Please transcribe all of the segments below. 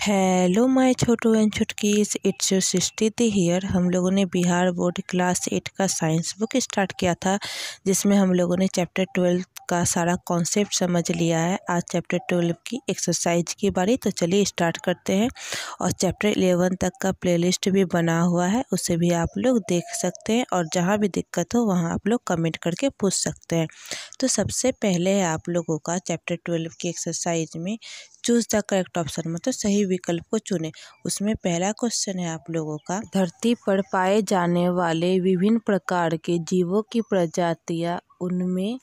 Hello my छोटू and छुटकीस, it's your Srishti here. हम लोगों ने बिहार बोर्ड क्लास 8 का साइंस बुक स्टार्ट किया था, जिसमें हम लोगों ने चैप्टर 12 का सारा कॉन्सेप्ट समझ लिया है। आज चैप्टर 12 की एक्सरसाइज की बारी, तो चलिए स्टार्ट करते हैं। और चैप्टर 11 तक का प्लेलिस्ट भी बना हुआ है, उसे भी आप लोग देख सकते हैं। और जहाँ भी दिक्कत हो वहाँ आप लोग कमेंट करके पूछ सकते हैं। तो सबसे पहले आप लोगों का चैप्टर 12 की एक्सरसाइज में चूज द करेक्ट ऑप्शन, मतलब सही विकल्प को चुने। उसमें पहला क्वेश्चन है आप लोगों का, धरती पर पाए जाने वाले विभिन्न प्रकार के जीवों की प्रजातियां, उनमें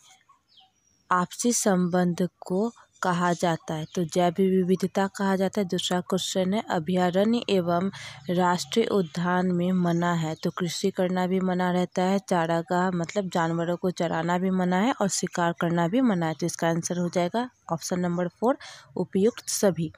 आपसी संबंध को कहा जाता है। तो जैव विविधता कहा जाता है। दूसरा क्वेश्चन है, अभयारण्य एवं राष्ट्रीय उद्यान में मना है। तो कृषि करना भी मना रहता है, चारागाह मतलब जानवरों को चराना भी मना है, और शिकार करना भी मना है। तो इसका आंसर हो जाएगा ऑप्शन नंबर 4, उपयुक्त सभी।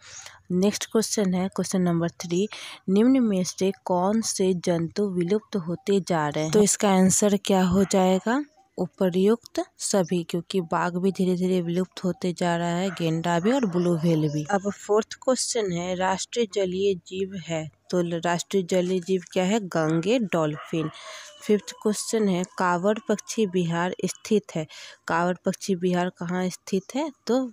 नेक्स्ट क्वेश्चन है क्वेश्चन नंबर 3, निम्न में से कौन से जंतु विलुप्त होते जा रहे हैं। तो इसका आंसर क्या हो जाएगा, उपर्युक्त सभी, क्योंकि बाघ भी धीरे धीरे विलुप्त होते जा रहा है, गेंडा भी और ब्लू व्हेल भी। अब फोर्थ क्वेश्चन है, राष्ट्रीय जलीय जीव है। तो राष्ट्रीय जलीय जीव क्या है, गंगे डॉल्फिन। फिफ्थ क्वेश्चन है, कांवड़ पक्षी बिहार स्थित है। कांवड़ पक्षी बिहार कहाँ स्थित है, तो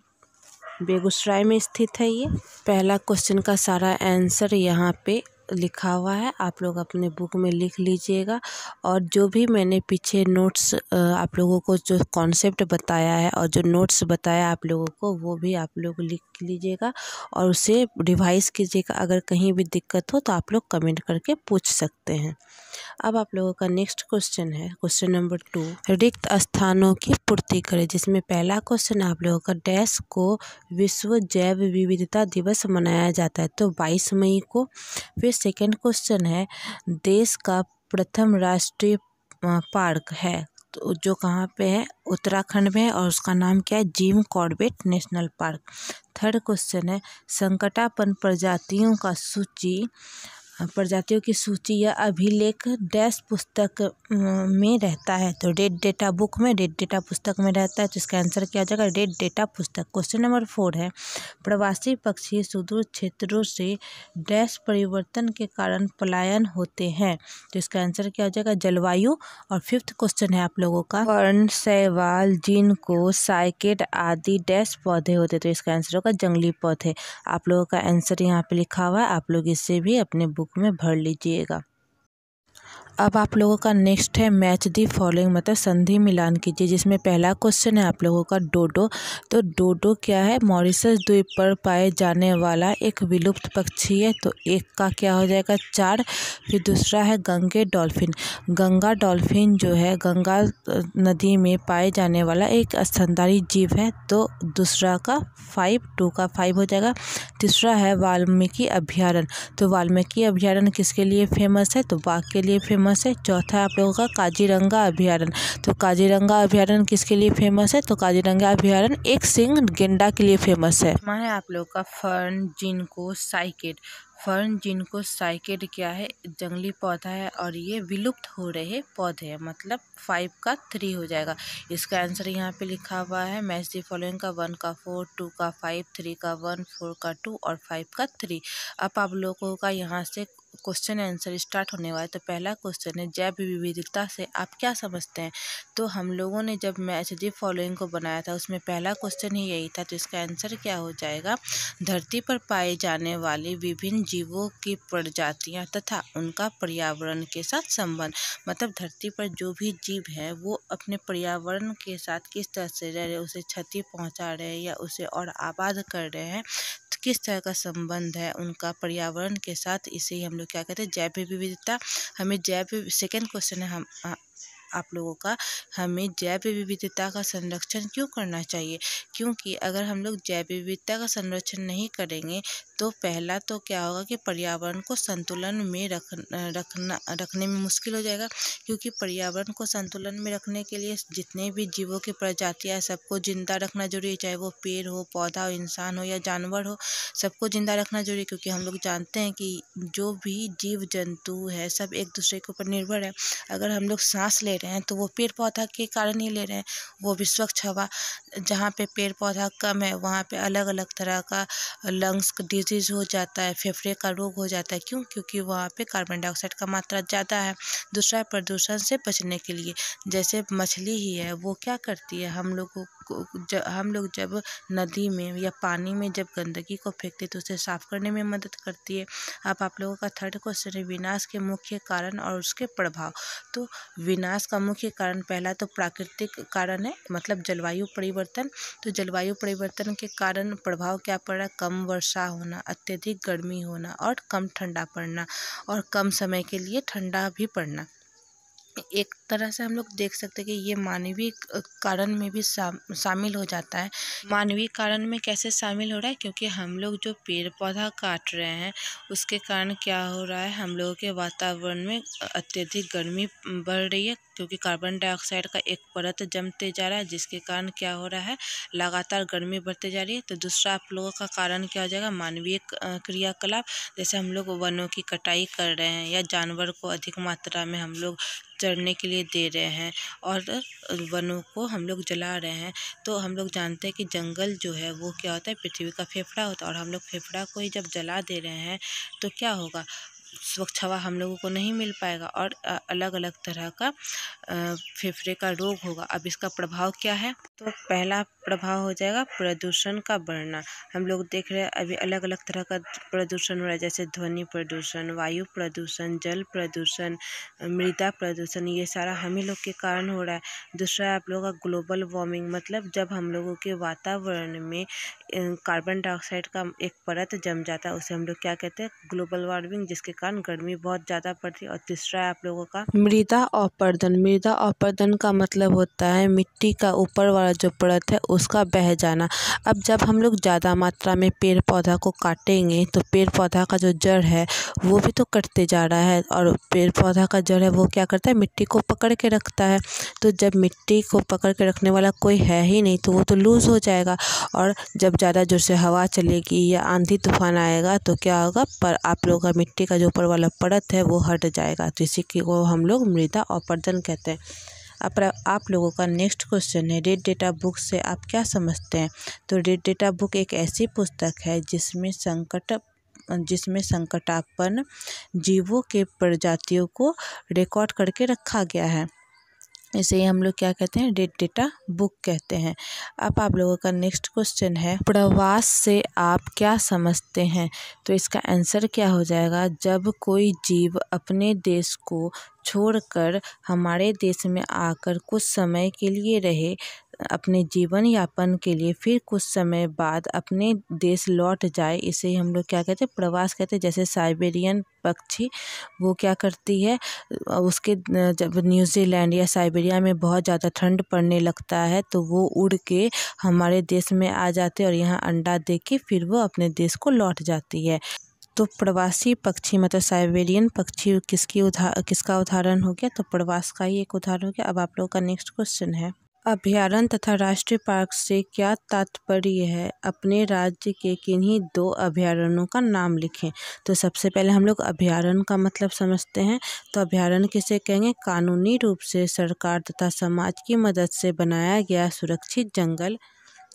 बेगूसराय में स्थित है ये। पहला क्वेश्चन का सारा आंसर यहाँ पे लिखा हुआ है, आप लोग अपने बुक में लिख लीजिएगा। और जो भी मैंने पीछे नोट्स आप लोगों को जो कॉन्सेप्ट बताया है और जो नोट्स बताया आप लोगों को, वो भी आप लोग लिख लीजिएगा और उसे रिवाइज कीजिएगा। अगर कहीं भी दिक्कत हो तो आप लोग कमेंट करके पूछ सकते हैं। अब आप लोगों का नेक्स्ट क्वेश्चन है क्वेश्चन नंबर 2, रिक्त स्थानों की पूर्ति करें। जिसमें पहला क्वेश्चन आप लोगों का, डैश को विश्व जैव विविधता दिवस मनाया जाता है। तो 22 मई को। फिर सेकंड क्वेश्चन है, देश का प्रथम राष्ट्रीय पार्क है, तो जो कहाँ पे है, उत्तराखंड में है, और उसका नाम क्या है, Jim Corbett national park. Third question है, संकटापन्न प्रजातियों की सूची या अभिलेख डैश पुस्तक में रहता है। तो रेड डेटा बुक में, रेड डेटा पुस्तक में रहता है। तो इसका आंसर क्या हो जाएगा, रेड डेटा पुस्तक। क्वेश्चन नंबर 4 है, प्रवासी पक्षी सुदूर क्षेत्रों से डैश परिवर्तन के कारण पलायन होते हैं। तो इसका आंसर क्या हो जाएगा, जलवायु। और फिफ्थ क्वेश्चन है आप लोगों का, फर्न, शैवाल, जिनको, साइकेड आदि डैश पौधे होते। तो इसका आंसर होगा जंगली पौधे। आप लोगों का आंसर यहाँ पे लिखा हुआ है, आप लोग इसे भी अपने बुक में भर लीजिएगा। अब आप लोगों का नेक्स्ट है, मैच दी फॉलोइंग, मतलब संधि मिलान कीजिए। जिसमें पहला क्वेश्चन है आप लोगों का, डोडो। तो डोडो क्या है, मॉरिशस द्वीप पर पाए जाने वाला एक विलुप्त पक्षी है। तो एक का क्या हो जाएगा, 4। फिर दूसरा है गंगे डॉल्फिन। गंगा डॉल्फिन जो है गंगा नदी में पाए जाने वाला एक स्तनधारी जीव है। तो दूसरा का 5, 2 का 5 हो जाएगा। तीसरा है वाल्मीकि अभ्यारण्य। तो वाल्मीकि अभ्यारण्य किसके लिए फेमस है, तो बाघ के लिए फेमस है। चौथा है आप लोगों का काजीरंगा अभ्यारण्य। तो काजीरंगा अभ्यारण्य किसके लिए फेमस है, तो काजीरंगा अभ्यारण्य एक सिंह गेंडा के लिए फेमस है। है आप लोग का फर्न, जिनको, साइकेड। फर्न, जिनको, साइकेड क्या है, जंगली पौधा है, और ये विलुप्त हो रहे पौधे हैं। मतलब 5 का 3 हो जाएगा। इसका आंसर यहाँ पे लिखा हुआ है, मैच दी फॉलोइंग का 1 का 4, 2 का 5, 3 का 1, 4 का 2 और 5 का 3। अब आप लोगों का यहाँ से क्वेश्चन आंसर स्टार्ट होने वाला है। तो पहला क्वेश्चन है, जैव विविधता से आप क्या समझते हैं। तो हम लोगों ने जब मैच दी फॉलोइंग को बनाया था, उसमें पहला क्वेश्चन ही यही था। तो इसका आंसर क्या हो जाएगा, धरती पर पाए जाने वाले विभिन्न जीवों की प्रजातियां तथा उनका पर्यावरण के साथ संबंध। मतलब धरती पर जो भी जीव है वो अपने पर्यावरण के साथ किस तरह से रह रहे, उसे क्षति पहुंचा रहे हैं या उसे और आबाद कर रहे हैं, तो किस तरह का संबंध है उनका पर्यावरण के साथ, इसे ही हम लोग क्या कहते हैं, जैव विविधता। हमें सेकंड क्वेश्चन है आप लोगों का, हमें जैव विविधता का संरक्षण क्यों करना चाहिए। क्योंकि अगर हम लोग जैव विविधता का संरक्षण नहीं करेंगे तो पहला तो क्या होगा कि पर्यावरण को संतुलन में रखने में मुश्किल हो जाएगा। क्योंकि पर्यावरण को संतुलन में रखने के लिए जितने भी जीवों की प्रजातियां हैं सबको जिंदा रखना जरूरी है, चाहे वो पेड़ हो, पौधा हो, इंसान हो या जानवर हो, सबको जिंदा रखना जरूरी है। क्योंकि हम लोग जानते हैं कि जो भी जीव जंतु है सब एक दूसरे के ऊपर निर्भर है। अगर हम लोग सांस ले रहे हैं तो वो पेड़ पौधा के कारण ही ले रहे हैं। वो भी स्वच्छ हवा। जहाँ पे पेड़ पौधा कम है वहाँ पे अलग अलग तरह का लंग्स डिजीज़ हो जाता है, फेफड़े का रोग हो जाता है। क्यों? क्योंकि वहाँ पे कार्बन डाइऑक्साइड का मात्रा ज़्यादा है। दूसरा है प्रदूषण से बचने के लिए, जैसे मछली ही है, वो क्या करती है, हम लोग जब नदी में या पानी में जब गंदगी को फेंकते तो उसे साफ करने में मदद करती है। अब आप लोगों का थर्ड क्वेश्चन है विनाश के मुख्य कारण और उसके प्रभाव। तो विनाश का मुख्य कारण पहला तो प्राकृतिक कारण है, मतलब जलवायु परिवर्तन। तो जलवायु परिवर्तन के कारण प्रभाव क्या पड़ रहा है? कम वर्षा होना, अत्यधिक गर्मी होना और कम ठंडा पड़ना, और कम समय के लिए ठंडा भी पड़ना। एक तरह से हम लोग देख सकते हैं कि ये मानवीय कारण में भी शामिल हो जाता है। मानवीय कारण में कैसे शामिल हो रहा है? क्योंकि हम लोग जो पेड़ पौधा काट रहे हैं उसके कारण क्या हो रहा है, हम लोगों के वातावरण में अत्यधिक गर्मी बढ़ रही है, क्योंकि कार्बन डाइऑक्साइड का एक परत जमते जा रहा है, जिसके कारण क्या हो रहा है, लगातार गर्मी बढ़ते जा रही है। तो दूसरा आप लोगों का कारण क्या हो जाएगा? मानवीय क्रियाकलाप। जैसे हम लोग वनों की कटाई कर रहे हैं या जानवर को अधिक मात्रा में हम लोग चरने के लिए दे रहे हैं और वनों को हम लोग जला रहे हैं। तो हम लोग जानते हैं कि जंगल जो है वो क्या होता है, पृथ्वी का फेफड़ा होता है, और हम लोग फेफड़ा को ही जब जला दे रहे हैं तो क्या होगा, स्वच्छ हवा हम लोगों को नहीं मिल पाएगा और अलग अलग तरह का फेफड़े का रोग होगा। अब इसका प्रभाव क्या है? तो पहला प्रभाव हो जाएगा प्रदूषण का बढ़ना। हम लोग देख रहे हैं अभी अलग अलग तरह का प्रदूषण हो रहा है, जैसे ध्वनि प्रदूषण, वायु प्रदूषण, जल प्रदूषण, मृदा प्रदूषण, ये सारा हम ही लोग के कारण हो रहा है। दूसरा है आप लोगों का ग्लोबल वार्मिंग, मतलब जब हम लोगों के वातावरण में कार्बन डाइऑक्साइड का एक परत जम जाता है उसे हम लोग क्या कहते हैं, ग्लोबल वार्मिंग, जिसके कारण गर्मी बहुत ज़्यादा पड़ती है। और तीसरा है आप लोगों का मृदा अपरदन। मृदा अपरदन का मतलब होता है मिट्टी का ऊपर वाला जो परत है उसका बह जाना। अब जब हम लोग ज़्यादा मात्रा में पेड़ पौधा को काटेंगे तो पेड़ पौधा का जो जड़ है वो भी तो कटते जा रहा है, और पेड़ पौधा का जड़ है वो क्या करता है, मिट्टी को पकड़ के रखता है। तो जब मिट्टी को पकड़ के रखने वाला कोई है ही नहीं तो वो तो लूज़ हो जाएगा, और जब ज़्यादा जोर से हवा चलेगी या आंधी तूफान आएगा तो क्या होगा, पर आप लोगों का मिट्टी का जो ऊपर वाला परत है वो हट जाएगा। तो इसी को हम लोग मृदा अपरदन कहते हैं। अब आप लोगों का नेक्स्ट क्वेश्चन है रेड डेटा बुक से आप क्या समझते हैं? तो रेड डेटा बुक एक ऐसी पुस्तक है जिसमें संकटापन्न जीवों के प्रजातियों को रिकॉर्ड करके रखा गया है। इसे ही हम लोग क्या कहते हैं, रेड डेटा बुक कहते हैं। अब आप लोगों का नेक्स्ट क्वेश्चन है प्रवास से आप क्या समझते हैं? तो इसका आंसर क्या हो जाएगा, जब कोई जीव अपने देश को छोड़कर हमारे देश में आकर कुछ समय के लिए रहे, अपने जीवन यापन के लिए, फिर कुछ समय बाद अपने देश लौट जाए, इसे हम लोग क्या कहते हैं, प्रवास कहते हैं। जैसे साइबेरियन पक्षी वो क्या करती है, उसके जब न्यूजीलैंड या साइबेरिया में बहुत ज़्यादा ठंड पड़ने लगता है तो वो उड़ के हमारे देश में आ जाते हैं और यहाँ अंडा दे के फिर वो अपने देश को लौट जाती है। तो प्रवासी पक्षी मतलब साइबेरियन पक्षी किसका उदाहरण हो गया? तो प्रवास का ही एक उदाहरण हो गया। अब आप लोगों का नेक्स्ट क्वेश्चन है अभयारण्य तथा राष्ट्रीय पार्क से क्या तात्पर्य है? अपने राज्य के किन्हीं 2 अभयारण्यों का नाम लिखें। तो सबसे पहले हम लोग अभयारण्य का मतलब समझते हैं। तो अभयारण्य किसे कहेंगे? कानूनी रूप से सरकार तथा समाज की मदद से बनाया गया सुरक्षित जंगल,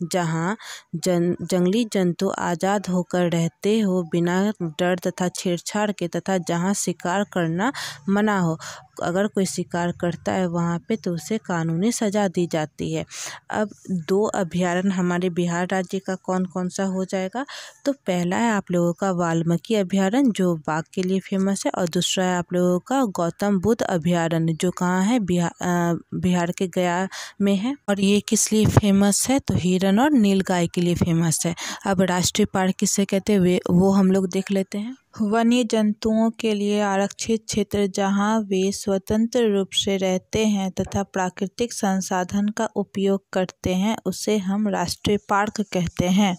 जहाँ जंगली जंतु आज़ाद होकर रहते हो बिना डर तथा छेड़छाड़ के, तथा जहाँ शिकार करना मना हो। अगर कोई शिकार करता है वहाँ पे तो उसे कानूनी सज़ा दी जाती है। अब 2 अभयारण्य हमारे बिहार राज्य का कौन कौन सा हो जाएगा? तो पहला है आप लोगों का वाल्मीकि अभयारण्य जो बाघ के लिए फेमस है, और दूसरा है आप लोगों का गौतम बुद्ध अभयारण्य जो कहाँ है, बिहार के गया में है। और ये किस लिए फेमस है? तो हिरण और नीलगाय के लिए फेमस है। अब राष्ट्रीय पार्क किसे कहते हैं वो हम लोग देख लेते हैं। वन्य जंतुओं के लिए आरक्षित क्षेत्र जहां वे स्वतंत्र रूप से रहते हैं तथा प्राकृतिक संसाधन का उपयोग करते हैं उसे हम राष्ट्रीय पार्क कहते हैं।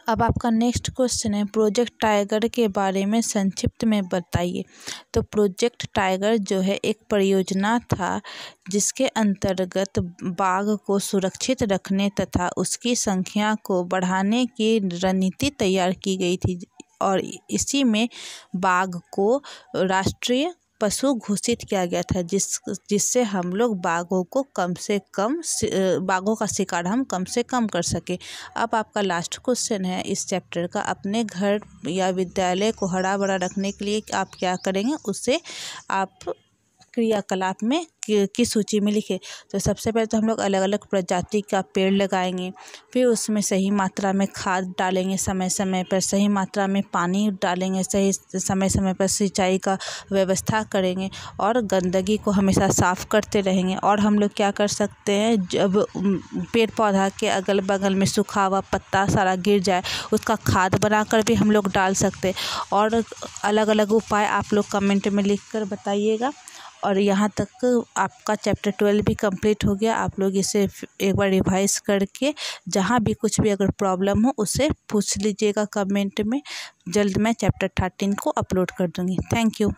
अब आपका नेक्स्ट क्वेश्चन है प्रोजेक्ट टाइगर के बारे में संक्षिप्त में बताइए। तो प्रोजेक्ट टाइगर जो है एक परियोजना था जिसके अंतर्गत बाघ को सुरक्षित रखने तथा उसकी संख्या को बढ़ाने की रणनीति तैयार की गई थी, और इसी में बाघ को राष्ट्रीय पशु घोषित किया गया था, जिससे हम लोग बाघों को बाघों का शिकार हम कम से कम कर सके। अब आपका लास्ट क्वेश्चन है इस चैप्टर का, अपने घर या विद्यालय को हरा भरा रखने के लिए आप क्या करेंगे, उसे आप क्रियाकलाप में की सूची में लिखे। तो सबसे पहले तो हम लोग अलग अलग प्रजाति का पेड़ लगाएंगे, फिर उसमें सही मात्रा में खाद डालेंगे, समय समय पर सही मात्रा में पानी डालेंगे, सही समय समय पर सिंचाई का व्यवस्था करेंगे और गंदगी को हमेशा साफ़ करते रहेंगे। और हम लोग क्या कर सकते हैं, जब पेड़ पौधा के अगल बगल में सूखा हुआ पत्ता सारा गिर जाए उसका खाद बनाकर भी हम लोग डाल सकते। और अलग अलग उपाय आप लोग कमेंट में लिख कर बताइएगा। और यहाँ तक आपका चैप्टर 12 भी कंप्लीट हो गया। आप लोग इसे एक बार रिवाइज करके जहाँ भी कुछ भी अगर प्रॉब्लम हो उसे पूछ लीजिएगा कमेंट में। जल्द मैं चैप्टर 13 को अपलोड कर दूँगी। Thank you.